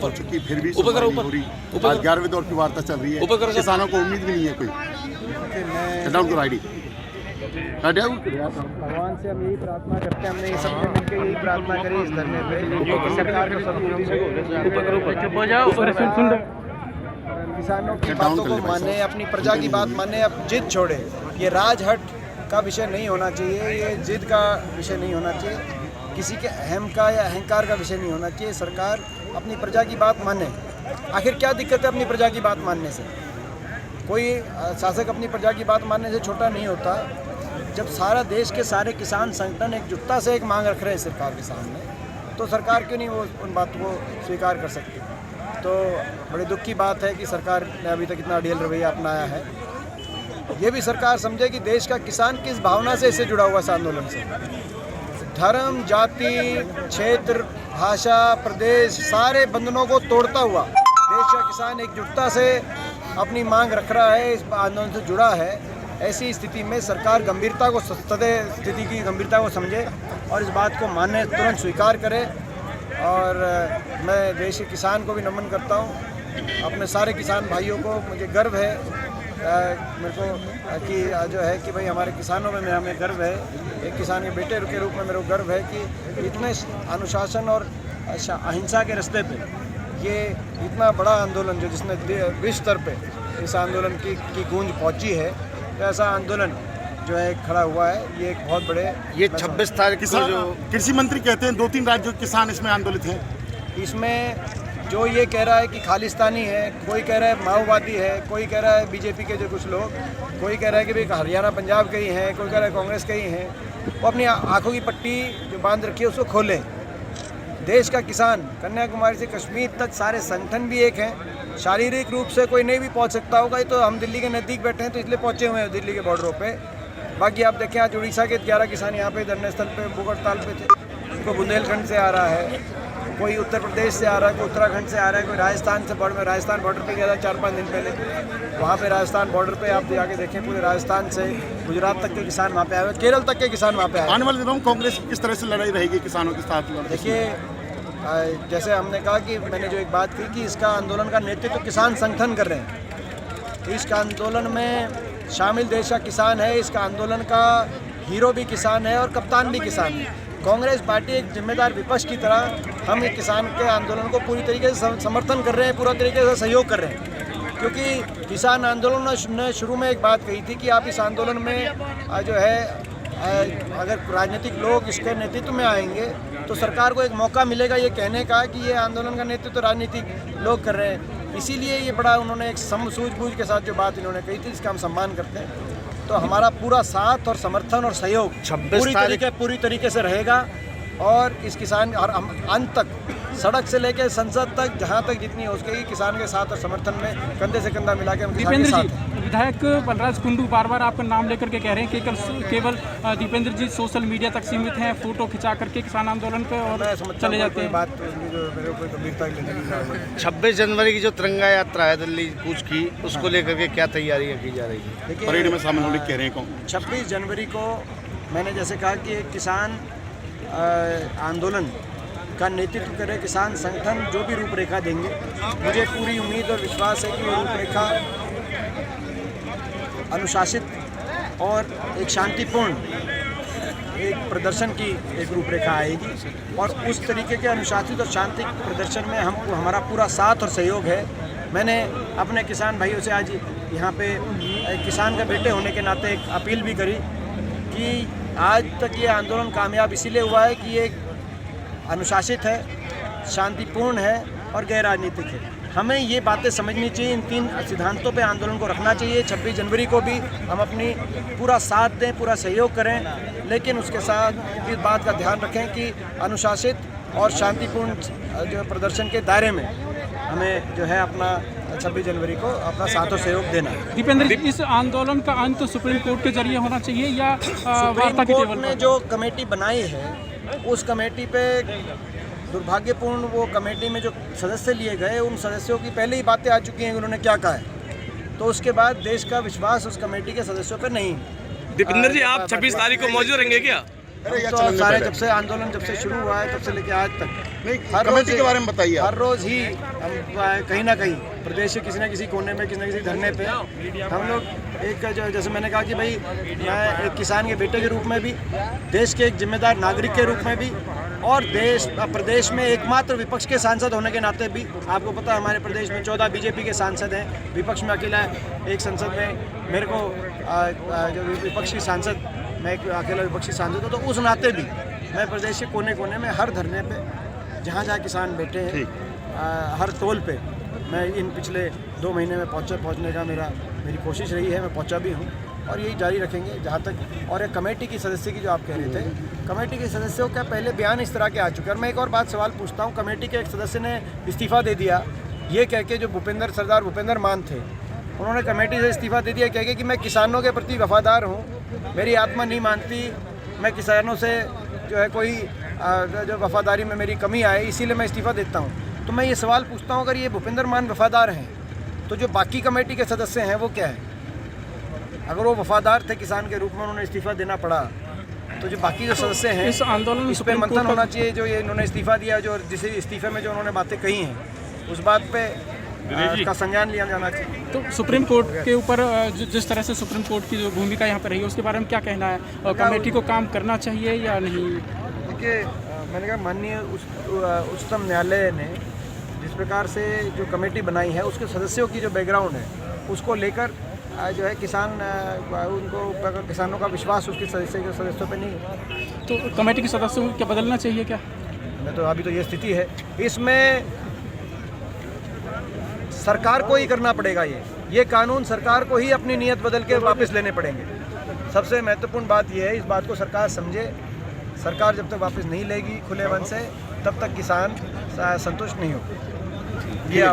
हो चुकी, फिर भी सुनवाई नहीं हो रही। आज 11वें दौर की वार्ता चल रही है, किसानों को उम्मीद भी नहीं है कोई। डाउन टू आईडी भगवान से हम यही प्रार्थना करते हैं, हमने ये सबने मिलकर यही प्रार्थना करी इस धरने पे कि सरकार को किसानों की बातों को माने, अपनी प्रजा की बात माने, अब जिद छोड़े। ये राजहट का विषय नहीं होना चाहिए, ये जिद का विषय नहीं होना चाहिए, किसी के अहम का या अहंकार का विषय नहीं होना चाहिए। सरकार अपनी प्रजा की बात माने। आखिर क्या दिक्कत है अपनी प्रजा की बात मानने से? कोई शासक अपनी प्रजा की बात मानने से छोटा नहीं होता। जब सारा देश के सारे किसान संगठन एकजुटता से एक मांग रख रहे हैं सरकार के सामने, तो सरकार क्यों नहीं वो उन बातों को स्वीकार कर सकती? तो बड़े दुख की बात है कि सरकार ने अभी तक इतना अड़ियल रवैया अपनाया है। ये भी सरकार समझे कि देश का किसान किस भावना से इससे जुड़ा हुआ इस आंदोलन से। धर्म, जाति, क्षेत्र, भाषा, प्रदेश, सारे बंधनों को तोड़ता हुआ देश का किसान एकजुटता से अपनी मांग रख रहा है, इस आंदोलन से जुड़ा है। ऐसी स्थिति में सरकार गंभीरता को स्थिति की गंभीरता को समझे और इस बात को माने, तुरंत स्वीकार करे। और मैं देश के किसान को भी नमन करता हूँ, अपने सारे किसान भाइयों को। मुझे गर्व है मेरे को कि जो है कि भाई हमारे किसानों में हमें गर्व है। एक किसान के बेटे के रूप में मेरे को गर्व है कि इतने अनुशासन और अहिंसा के रास्ते पे ये इतना बड़ा आंदोलन जो जिसने विश्व स्तर पे इस आंदोलन की गूंज पहुंची है, तो ऐसा आंदोलन जो है खड़ा हुआ है। ये एक बहुत बड़े, ये 26 तारीख को जो कृषि मंत्री कहते हैं 2-3 राज्यों के किसान इसमें आंदोलित हैं। इसमें जो ये कह रहा है कि खालिस्तानी है, कोई कह रहा है माओवादी है, कोई कह रहा है बीजेपी के जो कुछ लोग, कोई कह रहा है कि भाई हरियाणा पंजाब के ही हैं, कोई कह रहा है कांग्रेस के ही हैं, वो अपनी आंखों की पट्टी जो बांध रखी है उसको खोलें। देश का किसान कन्याकुमारी से कश्मीर तक सारे संगठन भी एक हैं। शारीरिक रूप से कोई नहीं भी पहुंच सकता होगा, ये तो हम दिल्ली के नज़दीक बैठे हैं तो इसलिए पहुंचे हुए हैं दिल्ली के बॉर्डरों पे। बाकी आप देखें आज उड़ीसा के 11 किसान यहाँ पे धरने स्थल पे भूख हड़ताल पे थे। कोई बुंदेलखंड से आ रहा है, कोई उत्तर प्रदेश से आ रहा है, कोई उत्तराखंड से आ रहा है, कोई राजस्थान से राजस्थान बॉर्डर पे गया था 4-5 दिन पहले। वहाँ पे राजस्थान बॉर्डर पे आप जाके देखें, पूरे राजस्थान से गुजरात तक के किसान वहाँ पे आए हुए, केरल तक के किसान वहाँ पे आए। आने वाले दिनों में कांग्रेस किस तरह से लड़ाई रहेगी किसानों के साथ? देखिए, जैसे हमने कहा कि मैंने जो एक बात की कि इसका आंदोलन का नेतृत्व किसान संगठन कर रहे हैं। इस आंदोलन में शामिल देश का किसान है, इसका आंदोलन का हीरो भी किसान है और कप्तान भी किसान है। कांग्रेस पार्टी एक जिम्मेदार विपक्ष की तरह हम एक किसान के आंदोलन को पूरी तरीके से समर्थन कर रहे हैं, पूरा तरीके से सहयोग कर रहे हैं। क्योंकि किसान आंदोलन ने शुरू में एक बात कही थी कि आप इस आंदोलन में जो है अगर राजनीतिक लोग इसके नेतृत्व में आएंगे तो सरकार को एक मौका मिलेगा ये कहने का कि ये आंदोलन का नेतृत्व राजनीतिक लोग कर रहे हैं। इसीलिए ये बड़ा उन्होंने एक सूझबूझ के साथ जो बात इन्होंने कही थी, इसका हम सम्मान करते हैं। तो हमारा पूरा साथ और समर्थन और सहयोग पूरी तरीके से रहेगा और इस किसान और हम अंत तक सड़क से लेकर संसद तक जहां तक जितनी हो सकेगी किसान के साथ और समर्थन में कंधे से कंधा मिला के हम किसान के साथ हैं। विधायक बलराज कुंडू बार बार आपका नाम लेकर के कह रहे हैं कि केवल दीपेंद्र जी सोशल मीडिया तक सीमित हैं, फोटो खिंचा करके किसान आंदोलन पे और चले जाते हैं। बात मेरे को गंभीरता 26 जनवरी की जो तिरंगा यात्रा है दिल्ली कूच की, उसको लेकर के क्या तैयारियां की जा रही है? परेड में शामिल होने कह रहे हैं। 26 जनवरी को मैंने जैसे कहा कि एक किसान आंदोलन का नेतृत्व करे किसान संगठन, जो भी रूपरेखा देंगे, मुझे पूरी उम्मीद और विश्वास है कि वो रूपरेखा अनुशासित और एक शांतिपूर्ण एक प्रदर्शन की एक रूपरेखा आएगी और उस तरीके के अनुशासित और शांति प्रदर्शन में हमको हमारा पूरा साथ और सहयोग है। मैंने अपने किसान भाइयों से आज यहाँ पे एक किसान का बेटे होने के नाते एक अपील भी करी कि आज तक ये आंदोलन कामयाब इसीलिए हुआ है कि ये अनुशासित है, शांतिपूर्ण है और गैर राजनीतिक है। हमें ये बातें समझनी चाहिए, इन 3 सिद्धांतों पे आंदोलन को रखना चाहिए। 26 जनवरी को भी हम अपनी पूरा साथ दें, पूरा सहयोग करें, लेकिन उसके साथ इस बात का ध्यान रखें कि अनुशासित और शांतिपूर्ण जो प्रदर्शन के दायरे में हमें जो है अपना 26 जनवरी को अपना साथ और सहयोग देना है। दीपेंद्र जी, इस आंदोलन का अंत सुप्रीम कोर्ट के जरिए होना चाहिए या सुप्रीम कोर्ट ने जो कमेटी बनाई है उस कमेटी पे दुर्भाग्यपूर्ण वो कमेटी में जो सदस्य लिए गए उन सदस्यों की पहले ही बातें आ चुकी हैं कि उन्होंने क्या कहा है, तो उसके बाद देश का विश्वास उस कमेटी के सदस्यों पर नहीं। दीपेंद्र जी, आप 26 तारीख को मौजूद रहेंगे क्या? अरे यार, तो चलने सारे पहले। जब से आंदोलन जब से शुरू हुआ है तब से लेके आज तक नहीं, हर कमेटी रोज के बारे में बताइए आप। हर रोज ही हम कहीं ना कहीं प्रदेश के किसी न किसी कोने में किसी न किसी धरने पे हम लोग एक जैसे मैंने कहा कि भाई मैं एक किसान के बेटे के रूप में भी, देश के एक जिम्मेदार नागरिक के रूप में भी, और प्रदेश में एकमात्र विपक्ष के सांसद होने के नाते भी, आपको पता है हमारे प्रदेश में 14 बीजेपी के सांसद हैं, विपक्ष में अकेला एक संसद में मेरे को जो विपक्षी सांसद, मैं एक अकेला विपक्षी सांसद हूँ, तो उस नाते भी मैं प्रदेश के कोने कोने में हर धरने पे जहाँ जहाँ किसान बैठे हैं, हर टोल पे मैं इन पिछले 2 महीने में पहुँचने का मेरी कोशिश रही है, मैं पहुँचा भी हूँ और यही जारी रखेंगे जहाँ तक। और एक कमेटी की सदस्य की जो आप कह रहे थे, कमेटी के सदस्यों का पहले बयान इस तरह के आ चुके हैं। और मैं एक और बात सवाल पूछता हूँ, कमेटी के एक सदस्य ने इस्तीफ़ा दे दिया ये कह के, जो सरदार भूपेंद्र मान थे, उन्होंने कमेटी से इस्तीफ़ा दे दिया कह के कि मैं किसानों के प्रति वफादार हूँ, मेरी आत्मा नहीं मानती मैं किसानों से जो है कोई जो वफादारी में मेरी कमी आए, इसीलिए मैं इस्तीफ़ा देता हूँ। तो मैं ये सवाल पूछता हूँ, अगर ये भूपेंद्र मान वफादार हैं तो जो बाकी कमेटी के सदस्य हैं वो क्या है? अगर वो वफादार थे किसान के रूप में, उन्होंने इस्तीफ़ा देना पड़ा, तो जो बाकी जो सदस्य हैं इस आंदोलन इस पे मंथन होना चाहिए। जो ये इन्होंने इस्तीफ़ा दिया, जो जिस इस्तीफ़े में जो उन्होंने बातें कही हैं, उस बात पे का संज्ञान लिया जाना चाहिए। तो सुप्रीम कोर्ट के ऊपर जिस तरह से सुप्रीम कोर्ट की जो भूमिका यहाँ पर रही है, उसके बारे में क्या कहना है? और कमेटी को काम करना चाहिए या नहीं? देखिए, मैंने कहा माननीय उच्चतम न्यायालय ने जिस प्रकार से जो कमेटी बनाई है, उसके सदस्यों की जो बैकग्राउंड है, उसको लेकर जो है किसानों का विश्वास उसके सदस्यों पे नहीं है। तो कमेटी के सदस्यों को क्या बदलना चाहिए क्या? मैं तो अभी तो ये स्थिति है, इसमें सरकार को ही करना पड़ेगा। ये कानून सरकार को ही अपनी नीयत बदल के वापस लेने पड़ेंगे। सबसे महत्वपूर्ण बात यह है, इस बात को सरकार समझे। सरकार जब तक वापस नहीं लेगी खुले मन से, तब तक किसान संतुष्ट नहीं होगा। ये